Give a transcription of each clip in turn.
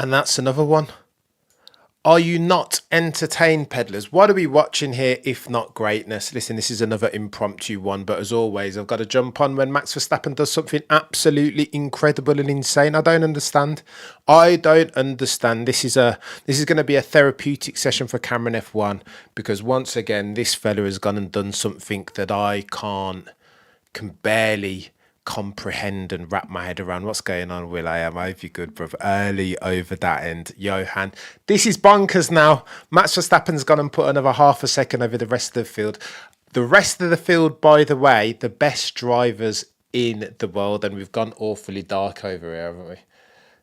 And that's another one. Are you not entertained, peddlers? What are we watching here if not greatness? Listen, this is another impromptu one, but as always, I've got to jump on when Max Verstappen does something absolutely incredible and insane. I don't understand. This is going to be a therapeutic session for Cameron F1 because once again, this fella has gone and done something that I can barely comprehend and wrap my head around. What's going on, Will? I hope you're good, brother. Early over that end, Johan. This is bonkers now. Max Verstappen's gone and put another half a second over the rest of the field. The rest of the field, by the way, the best drivers in the world, and we've gone awfully dark over here, haven't we?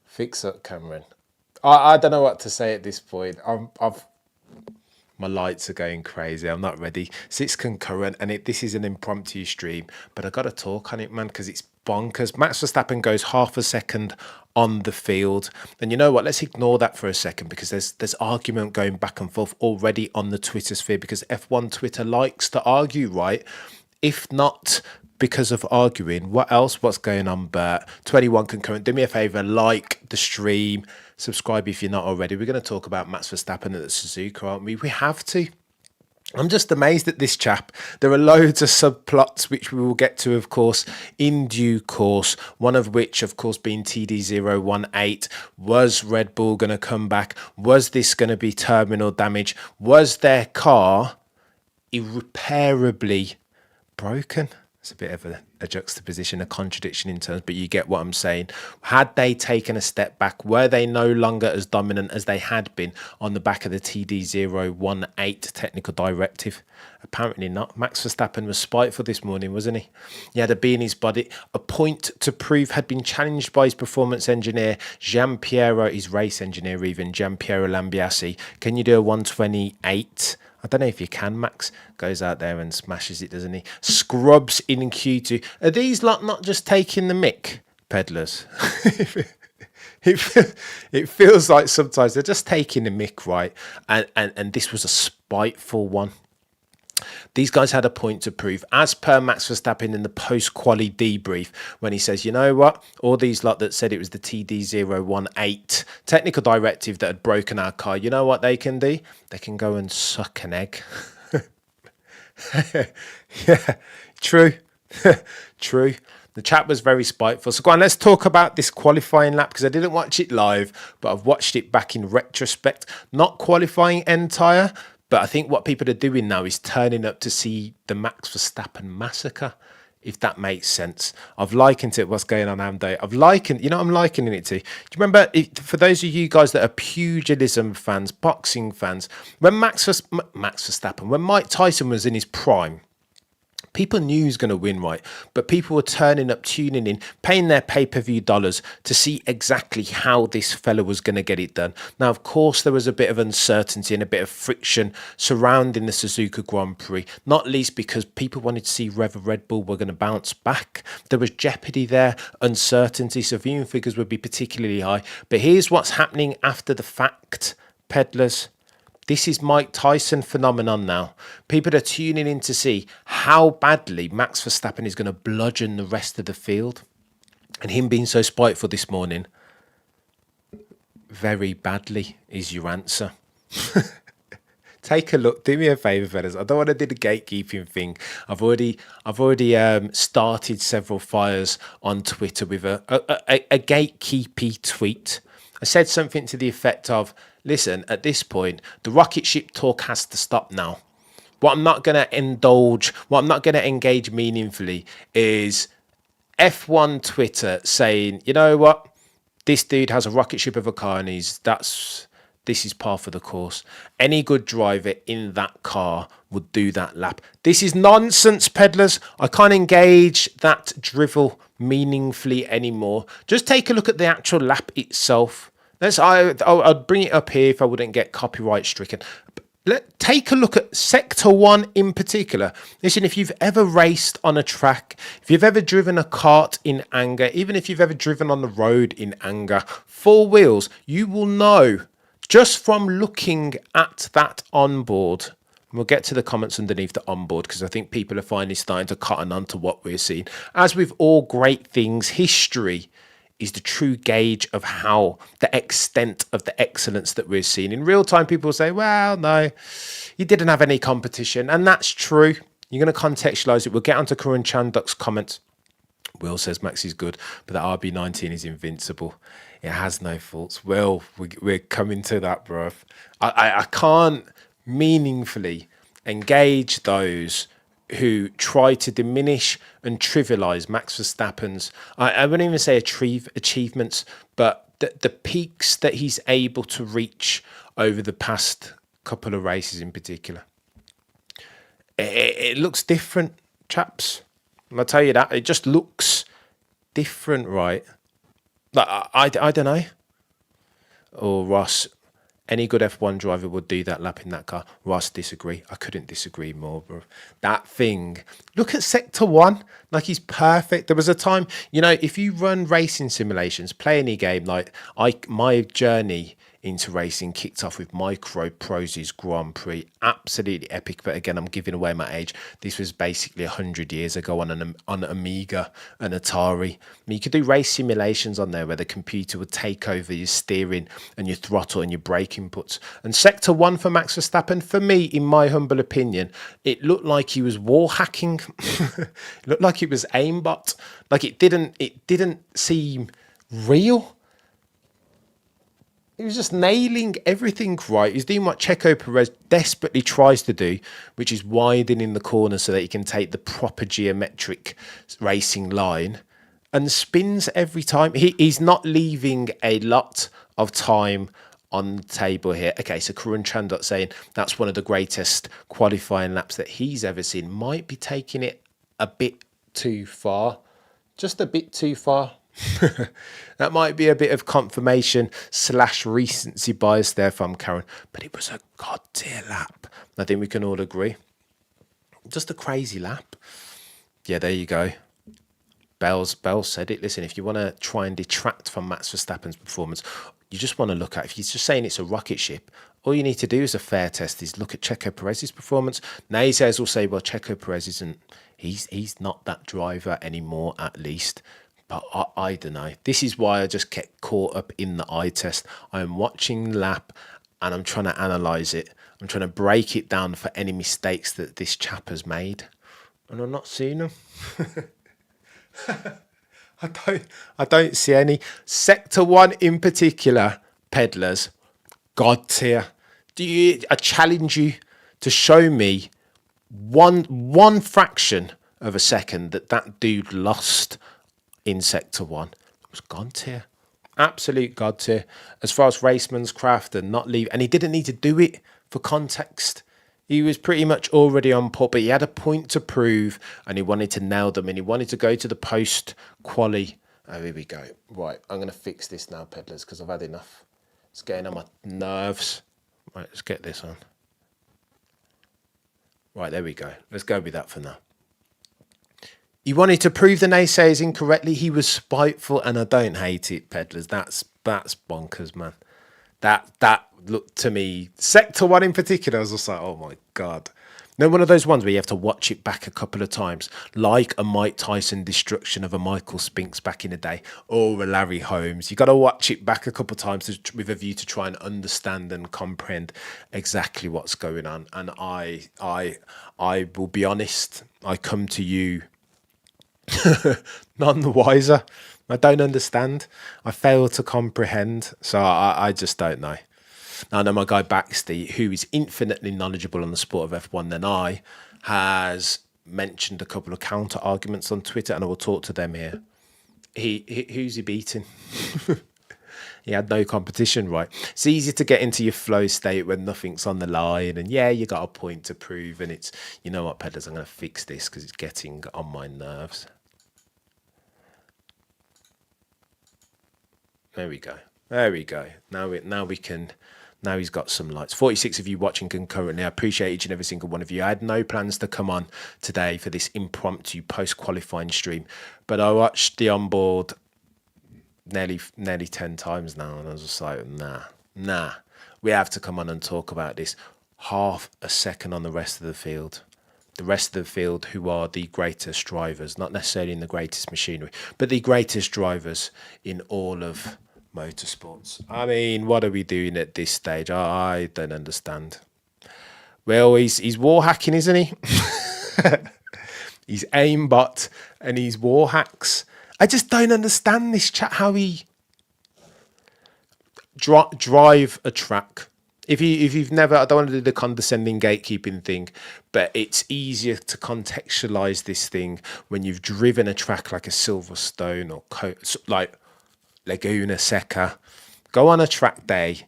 Fix up, Cameron. I don't know what to say at this point. My lights are going crazy. I'm not ready. So it's concurrent, and this is an impromptu stream, but I got to talk on it, man, because it's bonkers. Max Verstappen goes half a second on the field, and you know what? Let's ignore that for a second because there's argument going back and forth already on the Twitter sphere because F1 Twitter likes to argue, right? If not because of arguing, what else? What's going on, Bert? 21 concurrent. Do me a favor, like the stream. Subscribe if you're not already. We're going to talk about Max Verstappen at the Suzuka, aren't we? We have to. I'm just amazed at this chap. There are loads of subplots, which we will get to, of course, in due course. One of which, of course, being TD018. Was Red Bull going to come back? Was this going to be terminal damage? Was their car irreparably broken? It's a bit of a juxtaposition, a contradiction in terms, but you get what I'm saying. Had they taken a step back? Were they no longer as dominant as they had been on the back of the TD018 technical directive? Apparently not. Max Verstappen was spiteful this morning, wasn't he? He had a bee in his body. A point to prove had been challenged by his performance engineer, his race engineer even, Giampiero Lambiase. Can you do a 128? I don't know if you can. Max goes out there and smashes it, doesn't he? Scrubs in Q2. Are these lot not just taking the mick, peddlers? It feels like sometimes they're just taking the mick, right? And this was a spiteful one. These guys had a point to prove, as per Max Verstappen in the post-quali debrief, when he says, you know what, all these lot that said it was the TD018 technical directive that had broken our car, you know what they can do? They can go and suck an egg. Yeah, true. True. The chat was very spiteful. So go on, let's talk about this qualifying lap because I didn't watch it live, but I've watched it back in retrospect. Not qualifying entire, but I think what people are doing now is turning up to see the Max Verstappen massacre, if that makes sense. I've likened it, what's going on, Amdo? I'm likening it to. Do you remember, for those of you guys that are pugilism fans, boxing fans, when Max Verstappen, when Mike Tyson was in his prime, people knew he was going to win, right? But people were turning up, tuning in, paying their pay-per-view dollars to see exactly how this fella was going to get it done. Now, of course, there was a bit of uncertainty and a bit of friction surrounding the Suzuka Grand Prix, not least because people wanted to see whether Red Bull were going to bounce back. There was jeopardy there, uncertainty, so viewing figures would be particularly high. But here's what's happening after the fact, peddlers. This is Mike Tyson phenomenon now. People are tuning in to see how badly Max Verstappen is going to bludgeon the rest of the field. And him being so spiteful this morning, very badly is your answer. Take a look. Do me a favour, fellas. I don't want to do the gatekeeping thing. I've already started several fires on Twitter with a gatekeepy tweet. I said something to the effect of, listen, at this point, the rocket ship talk has to stop now. What I'm not going to engage meaningfully is F1 Twitter saying, you know what, this dude has a rocket ship of a car and this is par for the course. Any good driver in that car would do that lap. This is nonsense, peddlers. I can't engage that drivel meaningfully anymore. Just take a look at the actual lap itself. I'd bring it up here if I wouldn't get copyright stricken. Take a look at Sector 1 in particular. Listen, if you've ever raced on a track, if you've ever driven a kart in anger, even if you've ever driven on the road in anger, four wheels, you will know just from looking at that onboard. We'll get to the comments underneath the onboard because I think people are finally starting to cotton on to what we're seeing. As with all great things, history is the true gauge of how the extent of the excellence that we're seeing. In real time, people say, well, no, you didn't have any competition. And that's true. You're going to contextualize it. We'll get onto Karan Chanduk's comments. Will says Max is good, but the RB19 is invincible. It has no faults. Well, we're coming to that, bruv. I can't meaningfully engage those who try to diminish and trivialize Max Verstappen's, I wouldn't even say achievements, but the peaks that he's able to reach over the past couple of races in particular. It looks different, chaps. I'll tell you that. It just looks different, right? Like, I don't know. Or Ross, any good F1 driver would do that lap in that car. Ross, disagree. I couldn't disagree more, bro. That thing. Look at Sector 1. Like, he's perfect. There was a time, if you run racing simulations, play any game, like my journey into racing kicked off with Micro Proses Grand Prix. Absolutely epic. But again, I'm giving away my age. This was basically 100 years ago on an Amiga and Atari. I mean, you could do race simulations on there where the computer would take over your steering and your throttle and your brake inputs. And Sector 1 for Max Verstappen, for me, in my humble opinion, it looked like he was wall hacking. It looked like it was aimbot. Like it didn't seem real. He was just nailing everything right. He's doing what Checo Perez desperately tries to do, which is widening the corner so that he can take the proper geometric racing line, and spins every time. He's not leaving a lot of time on the table here. Okay, so Karan Chanduk saying that's one of the greatest qualifying laps that he's ever seen. Might be taking it a bit too far. Just a bit too far. That might be a bit of confirmation / recency bias there from Karen, but it was a god tier lap. I think we can all agree. Just a crazy lap. Yeah, there you go. Bell said it. Listen, if you want to try and detract from Max Verstappen's performance, you just want to look at, if he's just saying it's a rocket ship, all you need to do is a fair test is look at Checo Perez's performance. Naysayers will say, well, Checo Perez isn't, he's not that driver anymore, at least. But I don't know. This is why I just get caught up in the eye test. I'm watching the lap and I'm trying to analyse it. I'm trying to break it down for any mistakes that this chap has made. And I'm not seeing them. I don't see any. Sector 1 in particular, peddlers, god tier. I challenge you to show me one fraction of a second that dude lost in Sector 1. It was god tier. Absolute god tier. As far as raceman's craft and not leave, and he didn't need to do it for context. He was pretty much already on pole, but he had a point to prove and he wanted to nail them and he wanted to go to the post-quali. Oh, here we go. Right, I'm going to fix this now, peddlers, because I've had enough. It's getting on my nerves. Right, let's get this on. Right, there we go. Let's go with that for now. He wanted to prove the naysayers incorrectly. He was spiteful, and I don't hate it, peddlers. That's bonkers, man. That looked to me, Sector 1 in particular, I was just like, oh my God. No, one of those ones where you have to watch it back a couple of times, like a Mike Tyson destruction of a Michael Spinks back in the day, or a Larry Holmes. You got to watch it back a couple of times with a view to try and understand and comprehend exactly what's going on. And I will be honest, I come to you none the wiser. I don't understand. I fail to comprehend. So I just don't know. Now, I know my guy Baxty, who is infinitely knowledgeable on the sport of F1 than I, has mentioned a couple of counter arguments on Twitter, and I will talk to them here. Who's he beating? He had no competition, right? It's easy to get into your flow state when nothing's on the line, and yeah, you got a point to prove, and it's, you know what, peddlers, I'm going to fix this because it's getting on my nerves. There we go. There we go. Now we can. Now he's got some lights. 46 of you watching concurrently. I appreciate each and every single one of you. I had no plans to come on today for this impromptu post-qualifying stream, but I watched the onboard nearly 10 times now, and I was just like, nah. We have to come on and talk about this. Half a second on the rest of the field. the rest of the field, who are the greatest drivers, not necessarily in the greatest machinery, but the greatest drivers in all of motorsports. I mean, what are we doing at this stage? I don't understand. Well, he's war hacking, isn't he? He's aimbot and he's war hacks. I just don't understand this chat, how he drive a track. If you've never, I don't want to do the condescending gatekeeping thing, but it's easier to contextualize this thing when you've driven a track like a Silverstone or like Laguna Seca. Go on a track day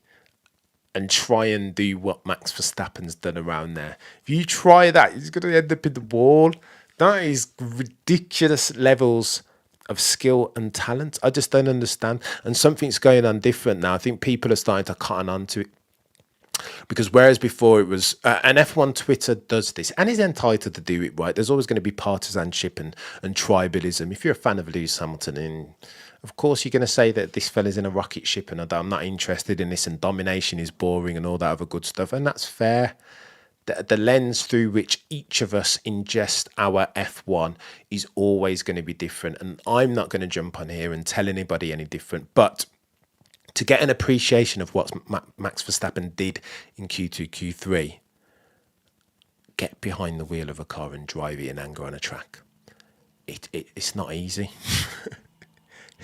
and try and do what Max Verstappen's done around there. If you try that, he's going to end up in the wall. That is ridiculous levels of skill and talent. I just don't understand. And something's going on different now. I think people are starting to cotton on to it. Because whereas before it was, and F1 Twitter does this, and is entitled to do it right, there's always going to be partisanship and tribalism. If you're a fan of Lewis Hamilton, and of course you're going to say that this fella's in a rocket ship and I'm not interested in this, and domination is boring and all that other good stuff, and that's fair. The lens through which each of us ingest our F1 is always going to be different, and I'm not going to jump on here and tell anybody any different, but to get an appreciation of what Max Verstappen did in Q2, Q3, get behind the wheel of a car and drive it in anger on a track. It's not easy.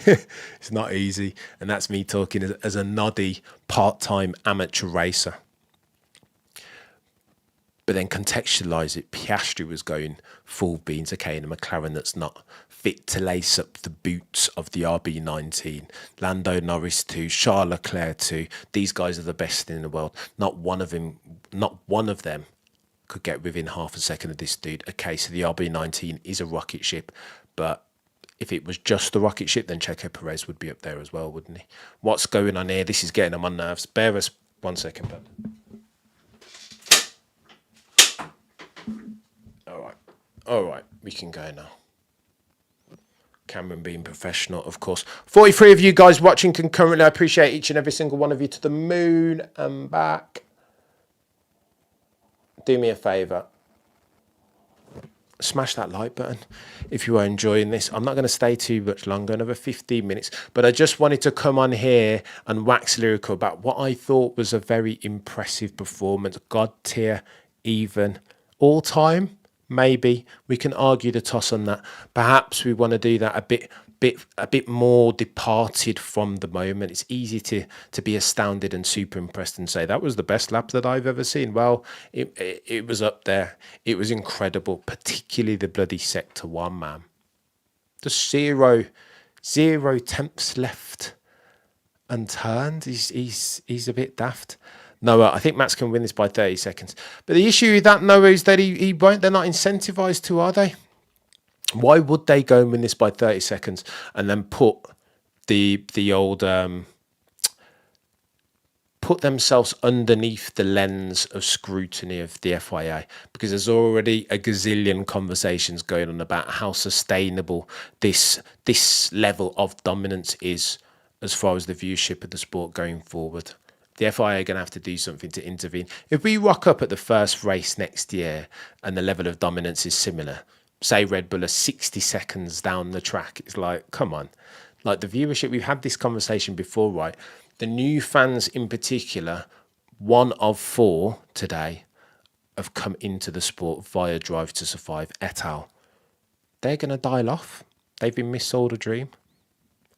It's not easy. And that's me talking as a noddy part-time amateur racer. But then contextualise it. Piastri was going full beans. Okay, in a McLaren that's not fit to lace up the boots of the RB19. Lando Norris too. Charles Leclerc too. These guys are the best in the world. Not one of them could get within half a second of this dude. Okay, so the RB19 is a rocket ship, but if it was just the rocket ship, then Checo Perez would be up there as well, wouldn't he? What's going on here? This is getting on my nerves. Bear us 1 second, bud. All right, we can go now. Cameron being professional, of course. 43 of you guys watching concurrently. I appreciate each and every single one of you to the moon and back. Do me a favour. Smash that like button if you are enjoying this. I'm not going to stay too much longer, another 15 minutes. But I just wanted to come on here and wax lyrical about what I thought was a very impressive performance. God tier, even. All time. Maybe we can argue the toss on that. Perhaps we want to do that a bit more departed from the moment. It's easy to be astounded and super impressed and say that was the best lap that I've ever seen. Well, it was up there. It was incredible, particularly the bloody sector 1, man. Just zero tenths left unturned. He's a bit daft. Noah, I think Max can win this by 30 seconds. But the issue with that, Noah, is that he won't. They're not incentivized to, are they? Why would they go and win this by 30 seconds and then put the old put themselves underneath the lens of scrutiny of the FIA? Because there's already a gazillion conversations going on about how sustainable this level of dominance is as far as the viewership of the sport going forward. The FIA are going to have to do something to intervene. If we rock up at the first race next year and the level of dominance is similar, say Red Bull are 60 seconds down the track, it's like, come on. Like the viewership, we've had this conversation before, right? The new fans in particular, 1 of 4 today, have come into the sport via Drive to Survive et al. They're going to dial off. They've been missold a dream.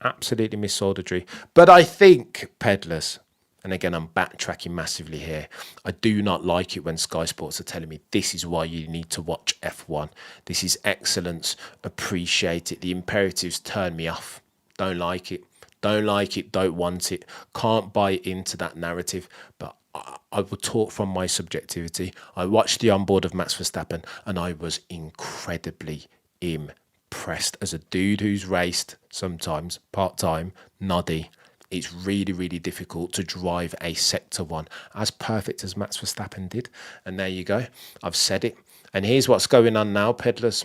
Absolutely missold a dream. But I think, peddlers, and again, I'm backtracking massively here, I do not like it when Sky Sports are telling me this is why you need to watch F1. This is excellence. Appreciate it. The imperatives turn me off. Don't like it. Don't like it. Don't want it. Can't buy into that narrative. But I will talk from my subjectivity. I watched the onboard of Max Verstappen and I was incredibly impressed. As a dude who's raced sometimes, part-time, noddy, it's really, really difficult to drive a Sector 1 as perfect as Max Verstappen did. And there you go. I've said it. And here's what's going on now, peddlers.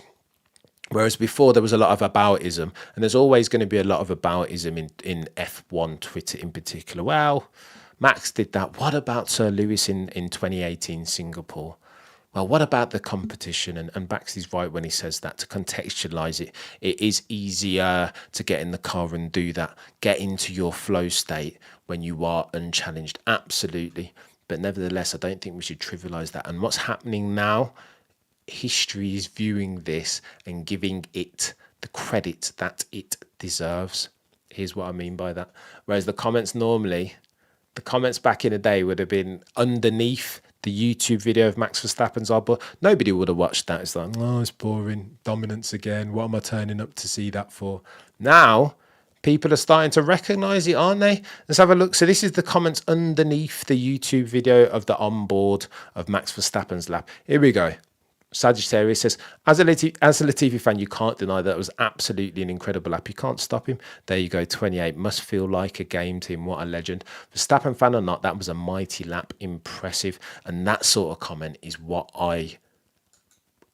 Whereas before there was a lot of aboutism, and there's always going to be a lot of aboutism in F1 Twitter in particular. Well, Max did that. What about Sir Lewis in 2018 Singapore? Well, what about the competition? And Baxty's right when he says that, to contextualize it. It is easier to get in the car and do that. Get into your flow state when you are unchallenged. Absolutely. But nevertheless, I don't think we should trivialize that. And what's happening now, history is viewing this and giving it the credit that it deserves. Here's what I mean by that. Whereas the comments normally, the comments back in the day would have been underneath the YouTube video of Max Verstappen's but nobody would have watched that. It's like, oh, it's boring, dominance again. What am I turning up to see that for? Now, people are starting to recognize it, aren't they? Let's have a look. So this is the comments underneath the YouTube video of the onboard of Max Verstappen's lap. Here we go. Sagittarius says, as a Latifi fan, you can't deny that it was absolutely an incredible lap. You can't stop him. There you go, 28. Must feel like a game to him. What a legend. Verstappen fan or not, that was a mighty lap. Impressive. And that sort of comment is what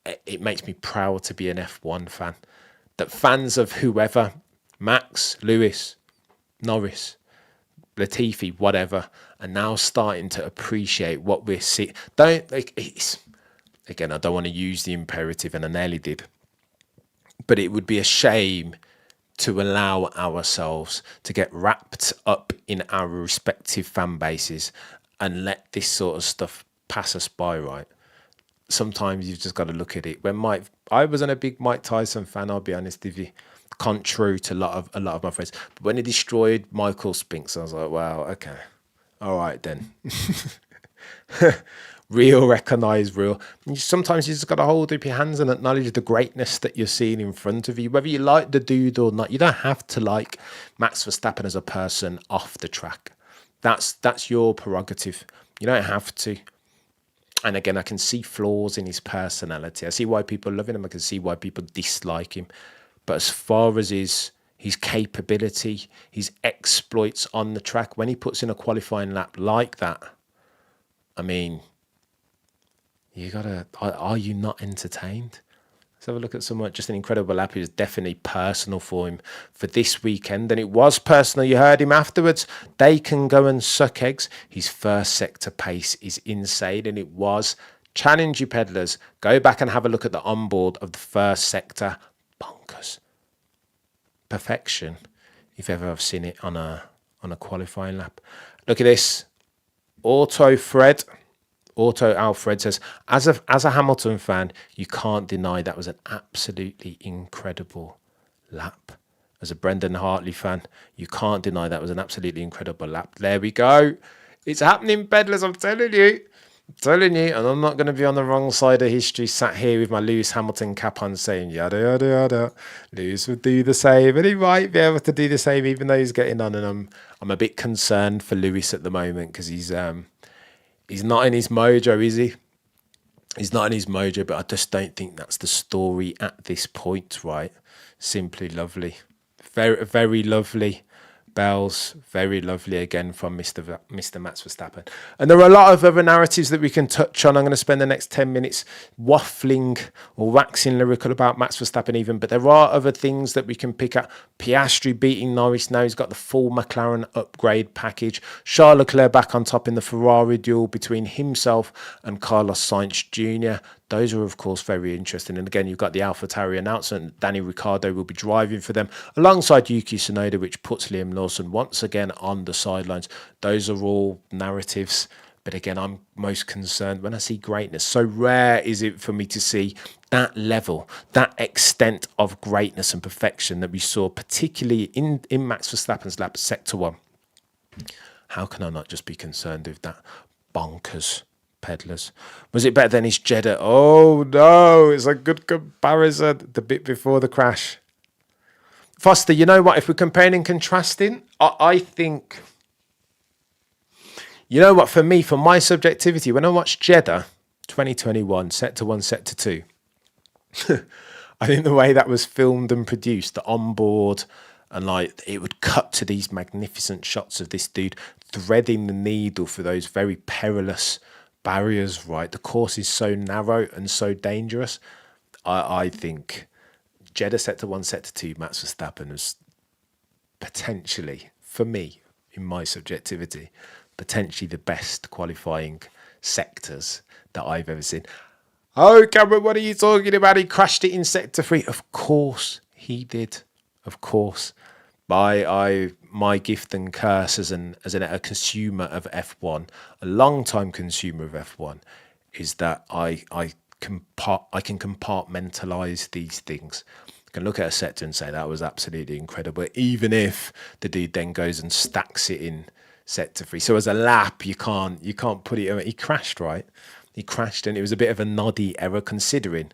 it makes me proud to be an F1 fan. That fans of whoever, Max, Lewis, Norris, Latifi, whatever, are now starting to appreciate what we're seeing. Again, I don't want to use the imperative, and I nearly did. But it would be a shame to allow ourselves to get wrapped up in our respective fan bases and let this sort of stuff pass us by, right? Sometimes you've just got to look at it. I wasn't a big Mike Tyson fan, I'll be honest with you, contrary to a lot of my friends. But when he destroyed Michael Spinks, I was like, wow, okay, all right then. Real, recognise real. Sometimes you just got to hold up your hands and acknowledge the greatness that you're seeing in front of you, whether you like the dude or not. You don't have to like Max Verstappen as a person off the track. That's your prerogative. You don't have to. And again, I can see flaws in his personality. I see why people love him. I can see why people dislike him. But as far as his capability, his exploits on the track, when he puts in a qualifying lap like that, I mean, are you not entertained? Let's have a look at someone, just an incredible lap. It was definitely personal for him for this weekend. And it was personal. You heard him afterwards. They can go and suck eggs. His first sector pace is insane. And it was. Challenge you peddlers. Go back and have a look at the onboard of the first sector. Bonkers. Perfection. If ever I've seen it on a qualifying lap. Look at this. Auto Alfred says, as a Hamilton fan, you can't deny that was an absolutely incredible lap. As a Brendan Hartley fan, you can't deny that was an absolutely incredible lap. There we go. It's happening, peddlers, I'm telling you. And I'm not going to be on the wrong side of history, sat here with my Lewis Hamilton cap on saying, yada, yada, yada. Lewis would do the same, and he might be able to do the same, even though he's getting on. And I'm a bit concerned for Lewis at the moment because he's not in his mojo, is he? He's not in his mojo, but I just don't think that's the story at this point, right? Simply lovely. Very, very lovely. Bells, very lovely again from Mr. Max Verstappen. And there are a lot of other narratives that we can touch on. I'm going to spend the next 10 minutes waffling or waxing lyrical about Max Verstappen even, but there are other things that we can pick up. Piastri beating Norris. Now he's got the full McLaren upgrade package. Charles Leclerc back on top in the Ferrari duel between himself and Carlos Sainz Jr. Those are, of course, very interesting. And again, you've got the AlphaTauri announcement. Danny Ricciardo will be driving for them alongside Yuki Tsunoda, which puts Liam Lawson once again on the sidelines. Those are all narratives. But again, I'm most concerned when I see greatness. So rare is it for me to see that level, that extent of greatness and perfection that we saw, particularly in Max Verstappen's lap, Sector 1. How can I not just be concerned with that? Bonkers. Peddlers. Was it better than his Jeddah? Oh no, it's a good comparison. The bit before the crash. Foster, you know what? If we're comparing and contrasting, I think, you know what, for me, for my subjectivity, when I watched Jeddah 2021, Sector 1, Sector 2, I think the way that was filmed and produced, the onboard, and like it would cut to these magnificent shots of this dude threading the needle for those very perilous barriers, right? The course is so narrow and so dangerous. I think Jeddah Sector 1, Sector 2, Max Verstappen was potentially, for me, in my subjectivity, potentially the best qualifying sectors that I've ever seen. Oh, Cameron, what are you talking about? He crashed it in sector 3. Of course he did. Of course. My gift and curse a consumer of F1, a long time consumer of F1, is that I can compartmentalize these things. I can look at a sector and say that was absolutely incredible, even if the dude then goes and stacks it in sector 3. So as a lap, you can't put it. He crashed, right? He crashed, and it was a bit of a noddy error considering.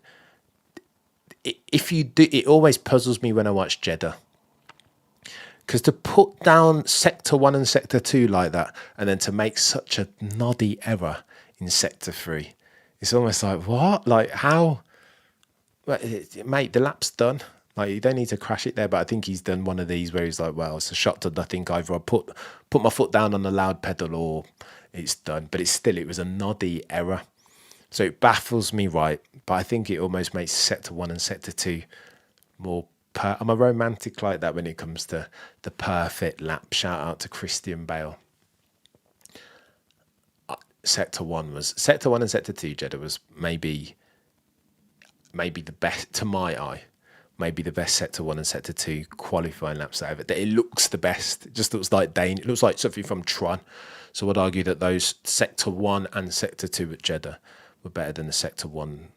If you do, it always puzzles me when I watch Jeddah. Because to put down sector 1 and sector 2 like that, and then to make such a noddy error in sector 3, it's almost like, what? Like, how? Well, mate, the lap's done. Like, you don't need to crash it there, but I think he's done one of these where he's like, well, it's a shot to nothing. Either I put my foot down on the loud pedal or it's done. But it was a noddy error. So it baffles me, right? But I think it almost makes sector 1 and sector 2 more. I'm a romantic like that when it comes to the perfect lap. Shout out to Christian Bale. Sector 1 and sector 2, Jeddah, was maybe the best, to my eye, maybe the best sector 1 and sector 2 qualifying laps ever. It looks the best. It just looks like Dane. It looks like something from Tron. So I'd argue that those sector 1 and sector 2 at Jeddah were better than the sector 1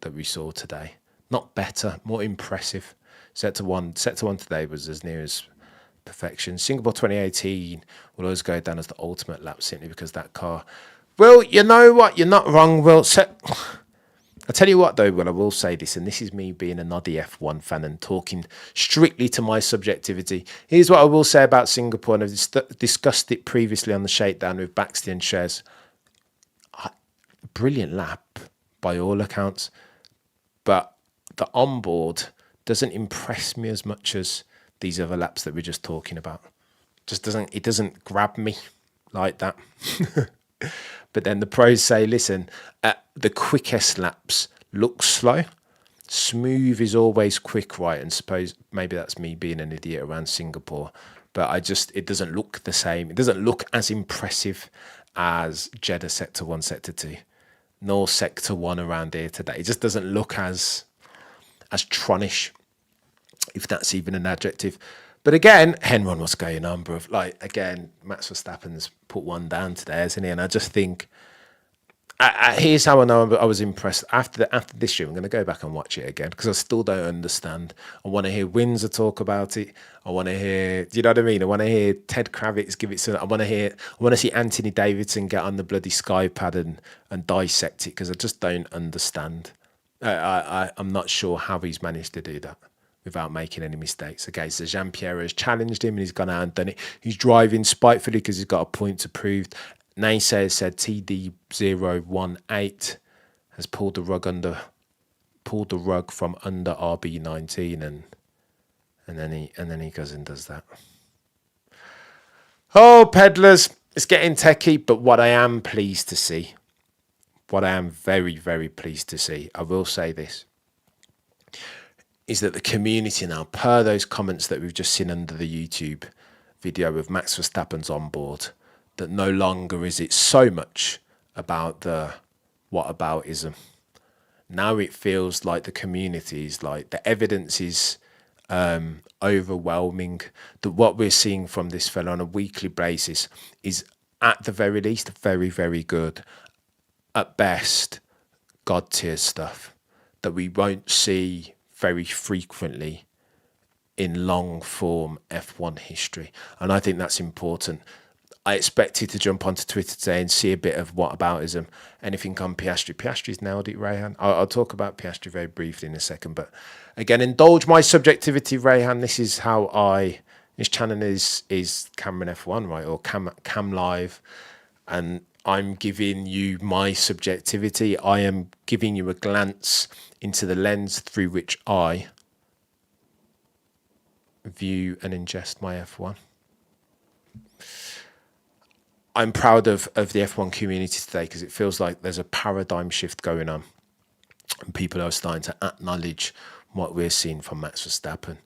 that we saw today. Not better, more impressive. Sector 1 today was as near as perfection. Singapore 2018 will always go down as the ultimate lap simply because that car. Well, you know what? You're not wrong, Will. I tell you what, though, well, I will say this, and this is me being a noddy F1 fan and talking strictly to my subjectivity. Here's what I will say about Singapore, and I've discussed it previously on the shakedown with Baxty and Shez. Brilliant lap, by all accounts, but the onboard doesn't impress me as much as these other laps that we're just talking about. It doesn't grab me like that. But then the pros say, listen, the quickest laps look slow. Smooth is always quick, right? And suppose maybe that's me being an idiot around Singapore, but it doesn't look the same. It doesn't look as impressive as Jeddah sector 1, sector 2, nor sector 1 around here today. It just doesn't look as Tronish, if that's even an adjective. But again, Henron, what's going on, bro? Like, again, Max Verstappen's put one down today, hasn't he? And I just think, here's how I know I was impressed. After this stream, I'm going to go back and watch it again because I still don't understand. I want to hear Windsor talk about it. I want to hear, do you know what I mean? I want to hear Ted Kravitz give it some. I want to see Anthony Davidson get on the bloody Skypad and dissect it because I just don't understand. I'm not sure how he's managed to do that without making any mistakes. Okay, so Jean-Pierre has challenged him and he's gone out and done it. He's driving spitefully because he's got a point to prove. Naysayers said TD018 has pulled the rug from under RB19 and then he goes and does that. Oh, peddlers, it's getting techie, but what I am pleased to see, what I am very, very pleased to see, I will say this, is that the community now, per those comments that we've just seen under the YouTube video of Max Verstappen's on board, that no longer is it so much about the whataboutism. Now it feels like the community is like, the evidence is overwhelming, that what we're seeing from this fella on a weekly basis is at the very least very, very good. At best, God tier stuff that we won't see very frequently in long form F1 history. And I think that's important. I expected to jump onto Twitter today and see a bit of whataboutism, anything on Piastri. Piastri's nailed it, Rayhan. I'll talk about Piastri very briefly in a second. But again, indulge my subjectivity, Rayhan. This is how this channel is Cameron F1, right? Or Cam Live. And I'm giving you my subjectivity. I am giving you a glance into the lens through which I view and ingest my F1. I'm proud of the F1 community today because it feels like there's a paradigm shift going on and people are starting to acknowledge what we're seeing from Max Verstappen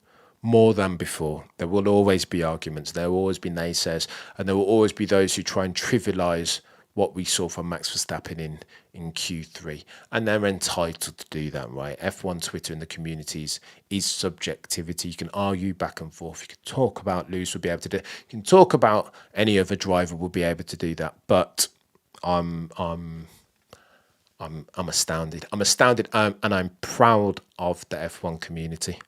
more than before. There will always be arguments, there will always be naysayers, and there will always be those who try and trivialise what we saw from Max Verstappen in Q3. And they're entitled to do that, right? F1 Twitter and the communities is subjectivity. You can argue back and forth. You can talk about Lewis, will be able to do it. You can talk about any other driver will be able to do that. But I'm astounded. I'm astounded, and I'm proud of the F1 community.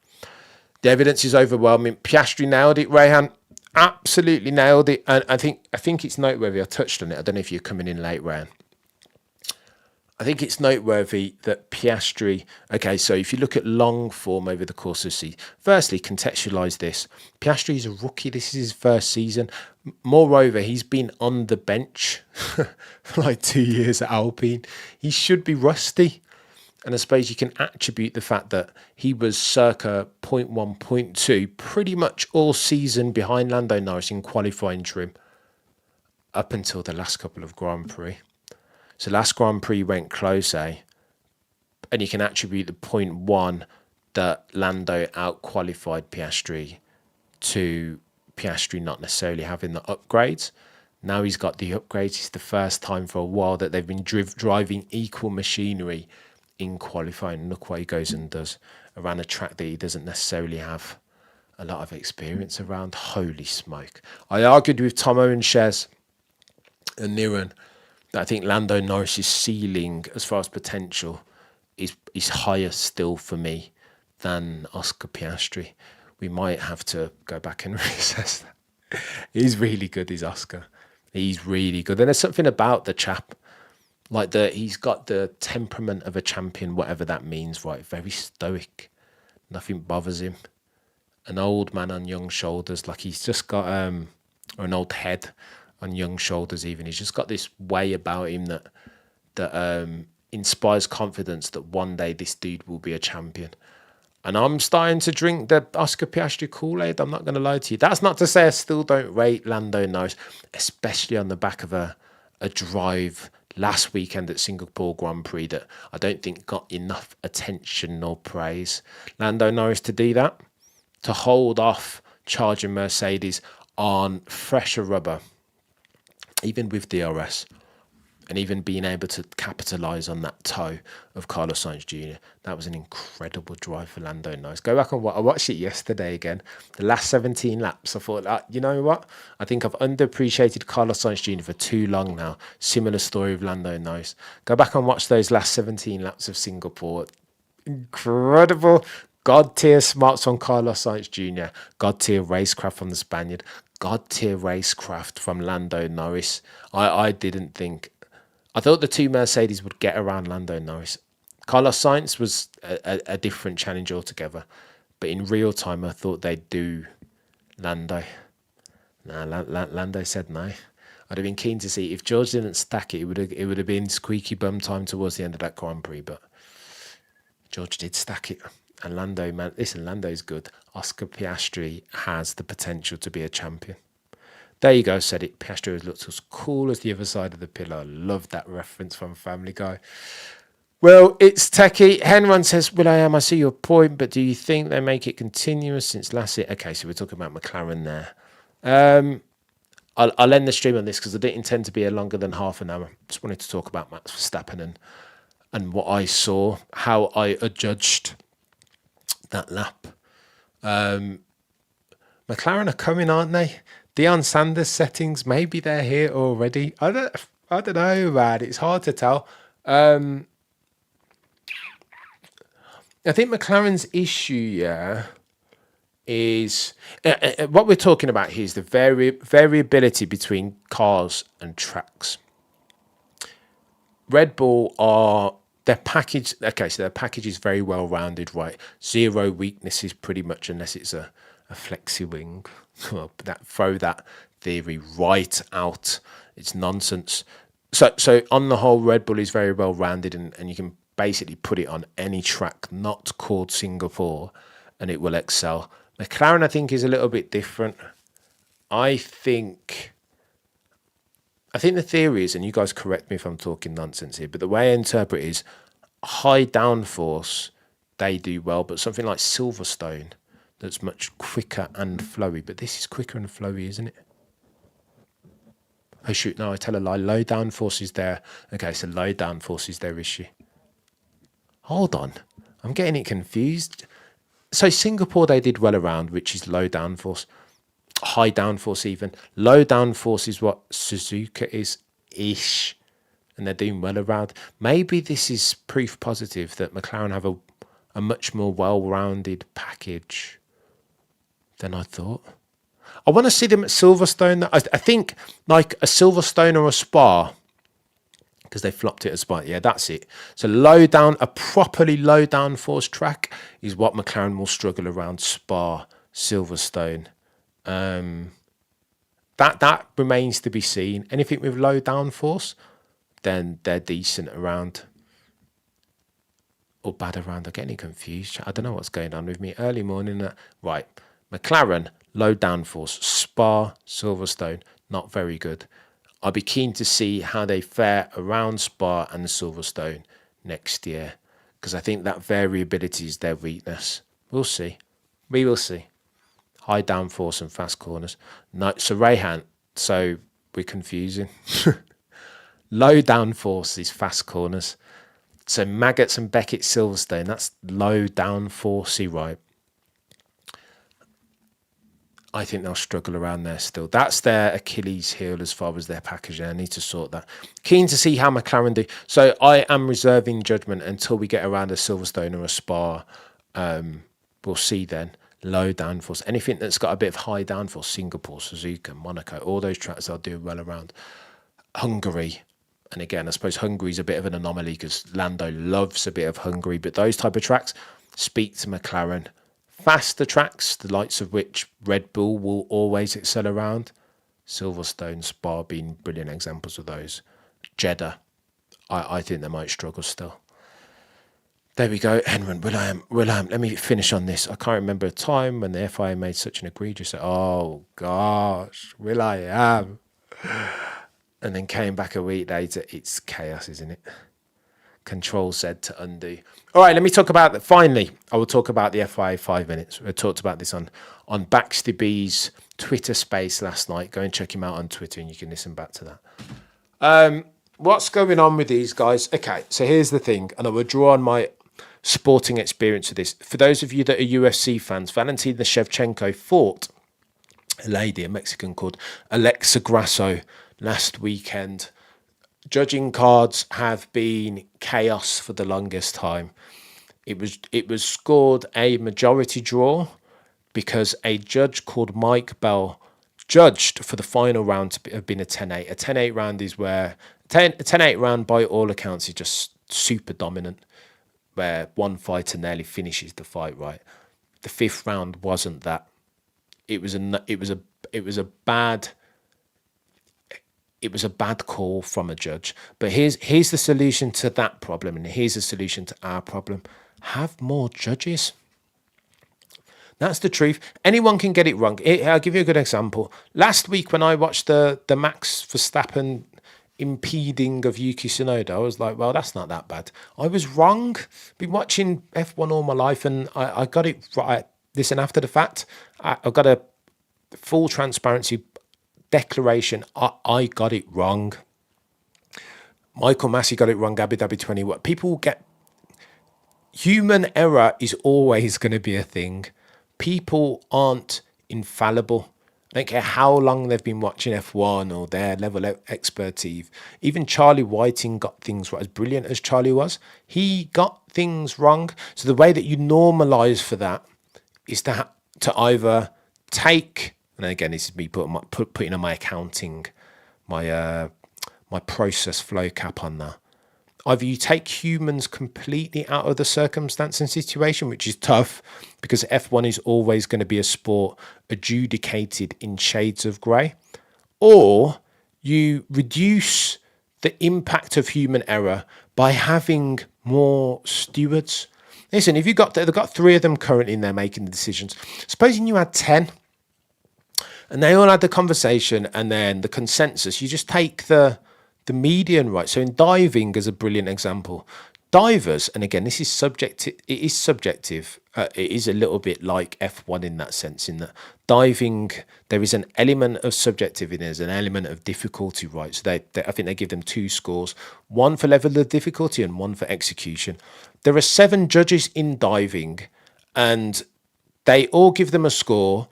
The evidence is overwhelming. Piastri nailed it, Rayhan. Absolutely nailed it. And I think it's noteworthy. I touched on it. I don't know if you're coming in late, Rayhan. I think it's noteworthy that Piastri, okay, so if you look at long form over the course of the season, firstly, contextualise this. Piastri is a rookie. This is his first season. Moreover, he's been on the bench for like 2 years at Alpine. He should be rusty. And I suppose you can attribute the fact that he was circa 0.1, 0.2 pretty much all season behind Lando Norris in qualifying trim up until the last couple of Grand Prix. So last Grand Prix went close, and you can attribute the 0.1 that Lando out-qualified Piastri to Piastri not necessarily having the upgrades. Now he's got the upgrades. It's the first time for a while that they've been driving equal machinery in qualifying. Look what he goes and does around a track that he doesn't necessarily have a lot of experience around. Holy smoke. I argued with Tomo and Shez and Niran that I think Lando Norris's ceiling as far as potential is higher still for me than Oscar Piastri. We might have to go back and reassess that. He's really good, is Oscar. He's really good. And there's something about the chap, like he's got the temperament of a champion, whatever that means, right? Very stoic. Nothing bothers him. An old man on young shoulders, like he's just got, or an old head on young shoulders even. He's just got this way about him that inspires confidence that one day this dude will be a champion. And I'm starting to drink the Oscar Piastri Kool-Aid. I'm not going to lie to you. That's not to say I still don't rate Lando Norris, especially on the back of a drive last weekend at Singapore Grand Prix that I don't think got enough attention nor praise. Lando Norris to do that, to hold off charging Mercedes on fresher rubber, even with DRS, and even being able to capitalise on that toe of Carlos Sainz Jr. That was an incredible drive for Lando Norris. Go back and watch. I watched it yesterday again. The last 17 laps, I thought, you know what? I think I've underappreciated Carlos Sainz Jr. for too long now. Similar story with Lando Norris. Go back and watch those last 17 laps of Singapore. Incredible. God tier smarts from Carlos Sainz Jr. God tier racecraft from the Spaniard. God tier racecraft from Lando Norris. I didn't think. I thought the two Mercedes would get around Lando Norris. Carlos Sainz was a different challenge altogether. But in real time, I thought they'd do Lando. Nah, Lando said no. I'd have been keen to see. If George didn't stack it, it would have been squeaky bum time towards the end of that Grand Prix. But George did stack it. And Lando, man, listen, Lando's good. Oscar Piastri has the potential to be a champion. There you go, said it. Piastri looks as cool as the other side of the pillar. I love that reference from Family Guy. Well, it's techie. Henron says, I see your point, but do you think they make it continuous since last year? Okay, so we're talking about McLaren there. I'll end the stream on this because I didn't intend to be longer than half an hour. Just wanted to talk about Max Verstappen and what I saw, how I adjudged that lap. McLaren are coming, aren't they? Deion Sanders settings, maybe they're here already. I don't know, man. It's hard to tell. I think McLaren's issue, is what we're talking about here is the variability between cars and tracks. Red Bull are their package. Okay, so their package is very well rounded, right? Zero weaknesses, pretty much, unless it's a flexi wing. Well, throw that theory right out. It's nonsense. So on the whole, Red Bull is very well rounded, and you can basically put it on any track not called Singapore, and it will excel. McLaren, I think, is a little bit different. I think the theory is, and you guys correct me if I'm talking nonsense here, but the way I interpret it is high downforce, they do well, but something like Silverstone, that's much quicker and flowy. But this is quicker and flowy, isn't it? Oh shoot, no, I tell a lie. Low downforce is there. Okay, so low downforce is their issue. Hold on, I'm getting it confused. So Singapore, they did well around, which is low downforce. High downforce even. Low downforce is what Suzuka is ish. And they're doing well around. Maybe this is proof positive that McLaren have a much more well-rounded package than I thought. I want to see them at Silverstone. I think like a Silverstone or a Spa, because they flopped it at Spa. Yeah, that's it. So a properly low downforce track is what McLaren will struggle around. Spa, Silverstone. That remains to be seen. Anything with low downforce, then they're decent around. Or bad around. I'm getting confused. I don't know what's going on with me. Early morning. Right. McLaren, low downforce. Spa, Silverstone, not very good. I'll be keen to see how they fare around Spa and Silverstone next year, because I think that variability is their weakness. We'll see. We will see. High downforce and fast corners. No, so Rayhan, so we're confusing. Low downforce is fast corners. So Maggots and Beckett Silverstone, that's low downforcey, right? I think they'll struggle around there still. That's their Achilles heel as far as their packaging. I need to sort that. Keen to see how McLaren do. So I am reserving judgment until we get around a Silverstone or a Spa. We'll see then. Low downforce. Anything that's got a bit of high downforce, Singapore, Suzuka, Monaco, all those tracks they'll do well around. Hungary. And again, I suppose Hungary's a bit of an anomaly because Lando loves a bit of Hungary. But those type of tracks speak to McLaren. Faster tracks, the likes of which Red Bull will always excel around. Silverstone, Spa being brilliant examples of those. Jeddah, I think they might struggle still. There we go. Henry, Will.i.am. Let me finish on this. I can't remember a time when the FIA made such an egregious... Oh, gosh. Will.i.am. And then came back a week later. It's chaos, isn't it? Control Z to undo. All right, let me talk about that. Finally, I will talk about the FIA 5 minutes. I talked about this on Baxty B's Twitter space last night. Go and check him out on Twitter and you can listen back to that. What's going on with these guys? Okay, so here's the thing. And I will draw on my sporting experience of this. For those of you that are UFC fans, Valentina Shevchenko fought a lady, a Mexican called Alexa Grasso, last weekend. Judging cards have been chaos for the longest time. It was scored a majority draw because a judge called Mike Bell judged for the final round to have been a 10-8. A 10-8 round is where... A 10-8 round, by all accounts, is just super dominant, where one fighter nearly finishes the fight, right? The fifth round wasn't that. It was a bad call from a judge. But here's the solution to that problem, and here's the solution to our problem. Have more judges. That's the truth. Anyone can get it wrong. I'll give you a good example. Last week when I watched the Max Verstappen impeding of Yuki Tsunoda, I was like, well, that's not that bad. I was wrong. Been watching F1 all my life and I got it right. Listen, after the fact, I've got a full transparency declaration. I got it wrong. Michael Massey got it wrong. Abu Dhabi 21. People get... Human error is always going to be a thing. People aren't infallible. I don't care how long they've been watching F1 or their level of expertise. Even Charlie Whiting got things right. As brilliant as Charlie was, he got things wrong. So the way that you normalise for that is to either take... And again, this is me putting on my accounting, my process flow cap on that. Either you take humans completely out of the circumstance and situation, which is tough because F1 is always going to be a sport adjudicated in shades of grey, or you reduce the impact of human error by having more stewards. Listen, if they've got 3 of them currently in there making the decisions. Supposing you had 10 and they all had the conversation and then the consensus, you just take the median, right? So in diving, as a brilliant example, Divers, and again, this is subjective. It is subjective. It is a little bit like F1 in that sense. In that diving, there is an element of subjectivity. There's an element of difficulty, right? So I think they give them 2 scores: one for level of difficulty and one for execution. There are 7 judges in diving, and they all give them a score.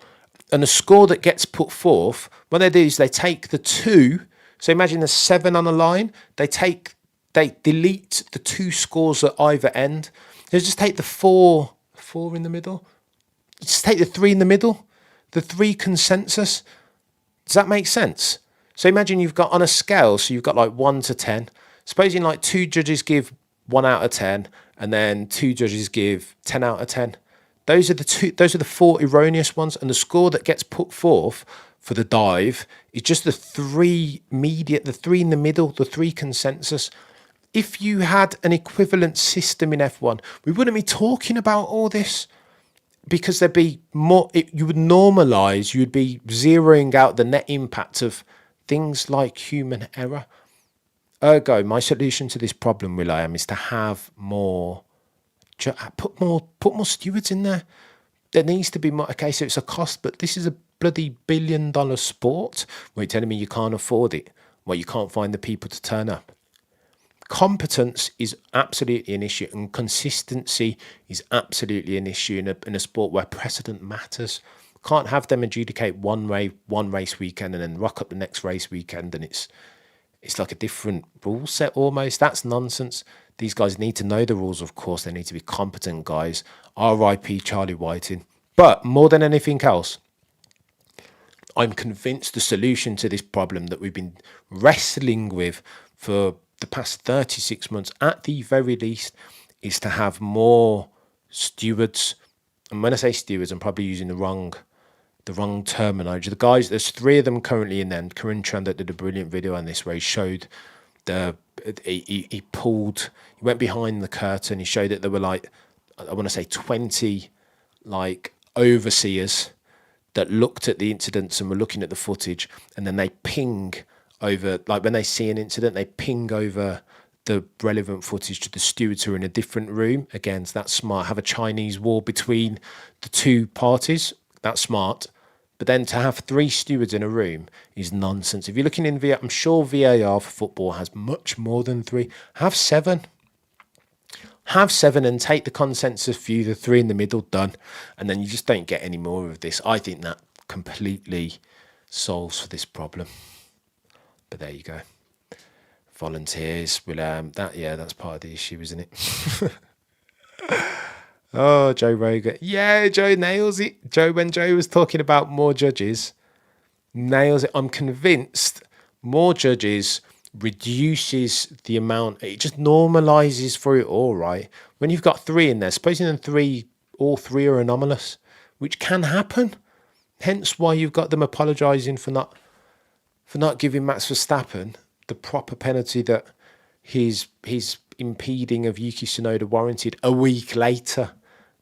And the score that gets put forth, what they do is they take the 2. So imagine there's 7 on a line. They delete the 2 scores at either end. They just take the 4 in the middle. Just take the 3 in the middle. The 3 consensus. Does that make sense? So imagine you've got on a scale, so you've got like 1 to 10. Supposing like 2 judges give 1 out of 10, and then 2 judges give 10 out of 10. Those are the 4 erroneous ones, and the score that gets put forth for the dive is just the 3 the 3 in the middle, the 3 consensus. If you had an equivalent system in F1, we wouldn't be talking about all this, because there'd be more. You would normalise. You'd be zeroing out the net impact of things like human error. Ergo, my solution to this problem, Will.i.am, is to have more. Put more stewards in there. There needs to be more. Okay, so it's a cost, but this is a bloody $1 billion sport. Where you're telling me you can't afford it? Well, you can't find the people to turn up. Competence is absolutely an issue, and consistency is absolutely an issue in a sport where precedent matters. Can't have them adjudicate one race weekend and then rock up the next race weekend, and it's like a different rule set almost. That's nonsense. These guys need to know the rules, of course. They need to be competent guys. R.I.P. Charlie Whiting. But more than anything else, I'm convinced the solution to this problem that we've been wrestling with for the past 36 months, at the very least, is to have more stewards. And when I say stewards, I'm probably using the wrong terminology. The guys, there's 3 of them currently in there. Corinne Trandert did a brilliant video on this where he showed he went behind the curtain. He showed that there were like, I want to say 20 like overseers that looked at the incidents and were looking at the footage, and then they ping over, like when they see an incident, they ping over the relevant footage to the stewards who are in a different room. Again, so that's smart. Have a Chinese wall between the 2 parties. That's smart. But then to have 3 stewards in a room is nonsense. If you're looking in VAR, I'm sure VAR for football has much more than 3. Have 7. Have 7 and take the consensus view, the 3 in the middle, done. And then you just don't get any more of this. I think that completely solves for this problem. But there you go. Volunteers will that's part of the issue, isn't it? Oh, Joe Rogan. Yeah, Joe nails it. When Joe was talking about more judges, nails it. I'm convinced more judges reduces the amount. It just normalizes for it all, right? When you've got 3 in there, supposing all 3 are anomalous, which can happen. Hence why you've got them apologising for not giving Max Verstappen the proper penalty that his impeding of Yuki Tsunoda warranted a week later,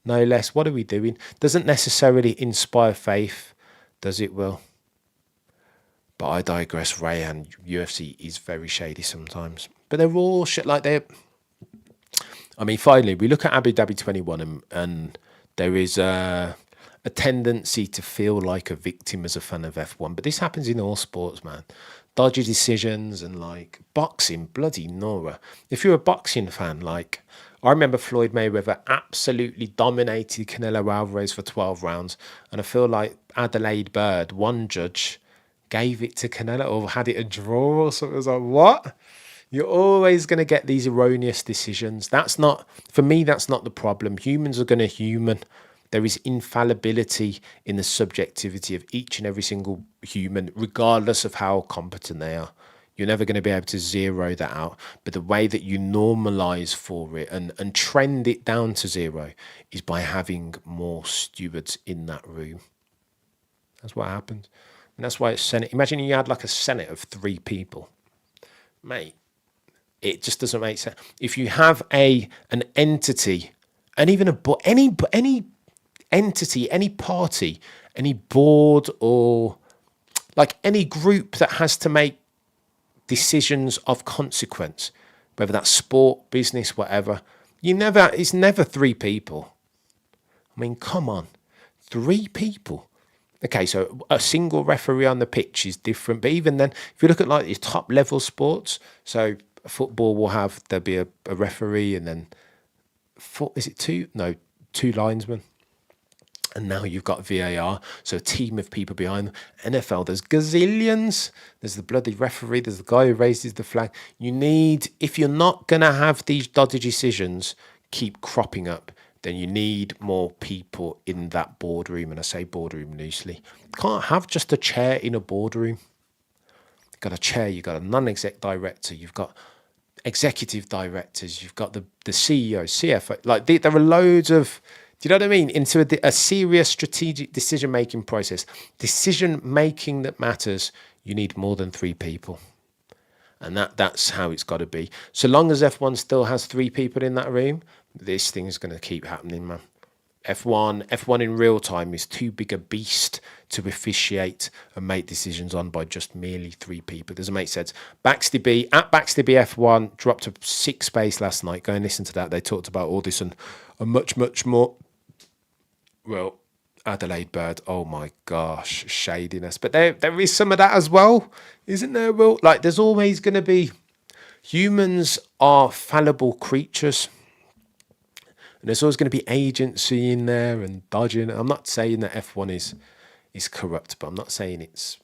no less. What are we doing? Doesn't necessarily inspire faith, does it, Will? But I digress. Ray, and UFC is very shady sometimes. But they're all shit like they're... I mean, finally, we look at Abu Dhabi 21 and there is a tendency to feel like a victim as a fan of F1. But this happens in all sports, man. Dodgy decisions and like boxing, bloody Nora. If you're a boxing fan, like I remember Floyd Mayweather absolutely dominated Canelo Alvarez for 12 rounds. And I feel like Adelaide Bird, one judge, gave it to Canelo or had it a draw or something. I was like, what? You're always going to get these erroneous decisions. That's not, for me, that's not the problem. Humans are going to human. There is infallibility in the subjectivity of each and every single human, regardless of how competent they are. You're never going to be able to zero that out. But the way that you normalize for it and trend it down to 0 is by having more stewards in that room. That's what happens. And that's why it's Senate. Imagine you had like a Senate of 3 people. Mate, it just doesn't make sense. If you have an entity, and even any entity, any party, any board, or like any group that has to make decisions of consequence, whether that's sport, business, whatever. It's never three people. I mean, come on, three people. Okay, so a single referee on the pitch is different, but even then, if you look at like your top level sports, so football there'll be a referee, and then is it two? No, two linesmen. And now you've got VAR, so a team of people behind them. NFL, there's gazillions. There's the bloody referee. There's the guy who raises the flag. If you're not going to have these dodgy decisions keep cropping up, then you need more people in that boardroom. And I say boardroom loosely. You can't have just a chair in a boardroom. You've got a chair, you've got a non-exec director, you've got executive directors, you've got the CEO, CFO. Like there are loads of... Do you know what I mean? Into a serious strategic decision-making process, decision-making that matters, you need more than three people. And that's how it's got to be. So long as F1 still has three people in that room, this thing is going to keep happening, man. F1 in real time is too big a beast to officiate and make decisions on by just merely three people. It doesn't make sense. Baxty F1 dropped a 6 space last night. Go and listen to that. They talked about all this and much, much more. Well, Adelaide Bird, oh my gosh, shadiness. But there is some of that as well, isn't there, Will? Like, there's always going to be... Humans are fallible creatures. And there's always going to be agency in there and dodging. I'm not saying that F1 is corrupt, but I'm not saying it's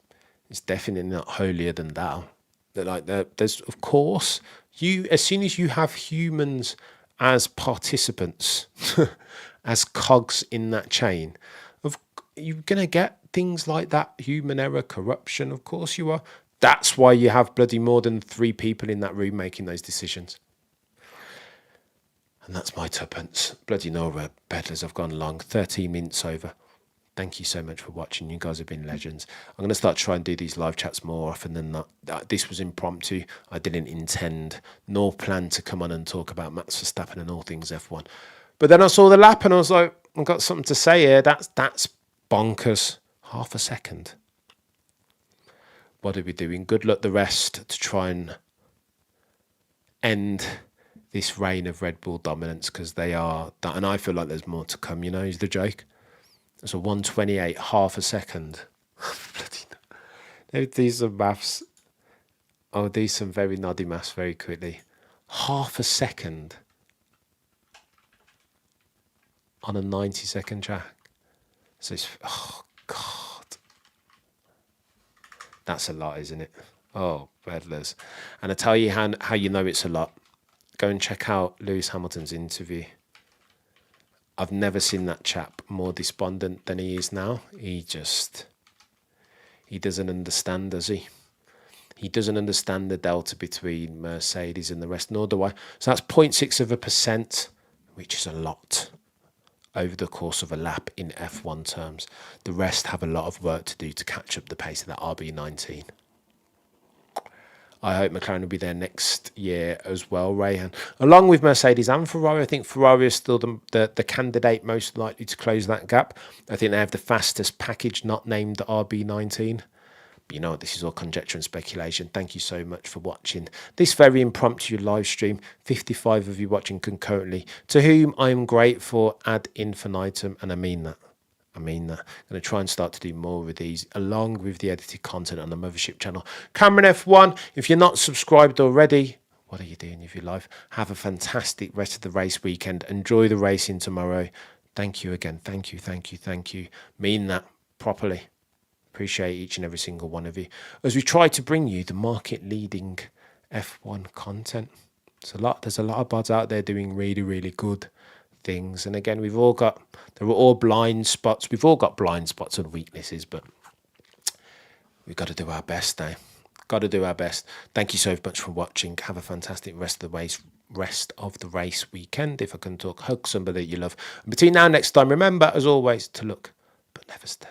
definitely not holier than thou. There's, of course, as soon as you have humans as participants... as cogs in that chain, you're going to get things like that, human error, corruption, of course you are. That's why you have bloody more than three people in that room making those decisions. And that's my tuppence. Bloody no, peddlers, I've gone long, 13 minutes over. Thank you so much for watching. You guys have been legends. I'm going to start trying to do these live chats more often than that. This was impromptu. I didn't intend nor plan to come on and talk about Max Verstappen and all things F1. But then I saw the lap and I was like, I've got something to say here. That's bonkers. Half a second. What are we doing? Good luck the rest to try and end this reign of Red Bull dominance, because they are, and I feel like there's more to come, is the joke. It's a 1:28, half a second. They would do some maths. I'll do some very noddy maths very quickly. Half a second. On a 90-second track. So it's, oh God. That's a lot, isn't it? Oh, peddlers. And I tell you how you know it's a lot. Go and check out Lewis Hamilton's interview. I've never seen that chap more despondent than he is now. He doesn't understand, does he? He doesn't understand the delta between Mercedes and the rest, nor do I. So that's 0.6%, which is a lot over the course of a lap in F1 terms. The rest have a lot of work to do to catch up the pace of that RB19. I hope McLaren will be there next year as well, Rayhan. Along with Mercedes and Ferrari, I think Ferrari is still the candidate most likely to close that gap. I think they have the fastest package not named RB19. But you know what, this is all conjecture and speculation. Thank you so much for watching this very impromptu live stream. 55 of you watching concurrently, to whom I am grateful ad infinitum, and I mean that. I'm going to try and start to do more of these, along with the edited content on the Mothership channel. Cameron F1, if you're not subscribed already, what are you doing with your life? Have a fantastic rest of the race weekend. Enjoy the racing tomorrow. Thank you again. Thank you. Mean that properly. Appreciate each and every single one of you as we try to bring you the market leading F1 content. There's a lot of bods out there doing really, really good things. And again, there are all blind spots. We've all got blind spots and weaknesses, but we've got to do our best now. Got to do our best. Thank you so much for watching. Have a fantastic rest of the race weekend. If I can talk, hug somebody that you love. And between now and next time, remember, as always, to look but never stare.